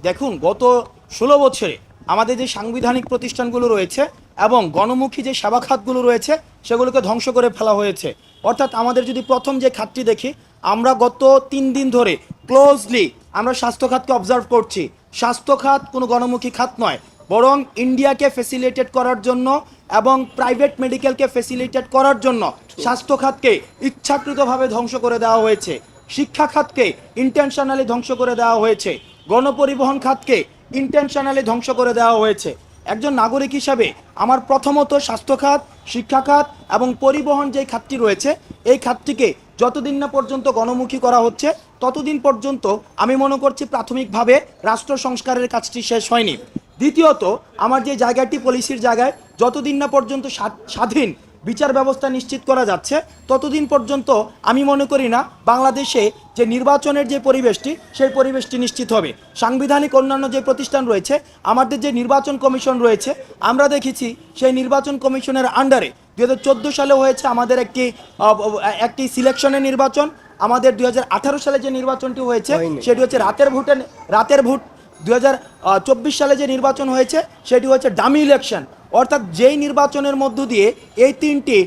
দেখুন, গত ১৬ বছরে আমাদের যে সাংবিধানিক প্রতিষ্ঠানগুলো রয়েছে এবং গণমুখী যে সেবা খাতগুলো রয়েছে সেগুলোকে ধ্বংস করে ফেলা হয়েছে। অর্থাৎ আমাদের যদি প্রথম যে খাতটি দেখি, আমরা গত ৩ দিন ধরে ক্লোজলি আমরা স্বাস্থ্য খাতকে অবজার্ভ করছি। স্বাস্থ্য খাত কোনো গণমুখী খাত নয়, বরং ইন্ডিয়াকে ফেসিলিটেট করার জন্য এবং প্রাইভেট মেডিকেলকে ফেসিলিটেট করার জন্য স্বাস্থ্য খাতকে ইচ্ছাকৃতভাবে ধ্বংস করে দেওয়া হয়েছে। শিক্ষা খাতকে ইন্টেনশনালি ধ্বংস করে দেওয়া হয়েছে। গণপরিবহন খাতকে ইন্টেনশনালি ধ্বংস করে দেওয়া হয়েছে। একজন নাগরিক হিসাবে আমার প্রথমত স্বাস্থ্য খাত, শিক্ষা খাত এবং পরিবহন যে খাতটি রয়েছে এই খাতটিকে যতদিন না পর্যন্ত গণমুখী করা হচ্ছে ততদিন পর্যন্ত আমি মনে করছি প্রাথমিকভাবে রাষ্ট্র সংস্কারের কাজটি শেষ হয়নি। দ্বিতীয়ত, আমার যে জায়গাটি পলিসির জায়গায় যতদিন না পর্যন্ত স্বাধীন বিচার ব্যবস্থা নিশ্চিত করা যাচ্ছে ততদিন পর্যন্ত আমি মনে করি না বাংলাদেশে যে নির্বাচনের যে পরিবেশটি সেই পরিবেশটি নিশ্চিত হবে। সাংবিধানিক অন্যান্য যে প্রতিষ্ঠান রয়েছে, আমাদের যে নির্বাচন কমিশন রয়েছে, আমরা দেখেছি সেই নির্বাচন কমিশনের আন্ডারে 2014 সালে হয়েছে আমাদের একটি সিলেকশনের নির্বাচন। আমাদের 2018 সালে যে নির্বাচনটি হয়েছে সেটি হচ্ছে রাতের ভোট। 2024 সালে যে নির্বাচন হয়েছে সেটি হচ্ছে ডামি ইলেকশন। অর্থাৎ যেই নির্বাচনের মধ্য দিয়ে এই তিনটি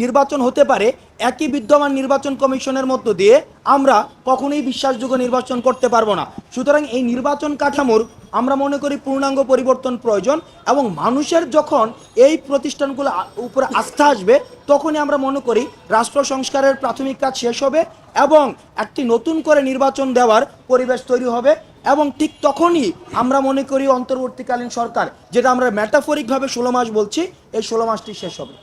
নির্বাচন হতে পারে, একই বিদ্যমান নির্বাচন কমিশনের মধ্য দিয়ে আমরা কখনোই বিশ্বাসযোগ্য নির্বাচন করতে পারবো না। সুতরাং এই নির্বাচন কাঠামোর আমরা মনে করি পূর্ণাঙ্গ পরিবর্তন প্রয়োজন এবং মানুষের যখন এই প্রতিষ্ঠানগুলো উপরে আস্থা আসবে তখনই আমরা মনে করি রাষ্ট্র সংস্কারের প্রাথমিক কাজ শেষ হবে এবং একটি নতুন করে নির্বাচন দেওয়ার পরিবেশ তৈরি হবে। এবং ঠিক তখনই আমরা মনে করি অন্তর্বর্তীকালীন সরকার, যেটা আমরা মেটাফরিকভাবে 16 মাস বলছি, এই 16 মাসটি শেষ হবে।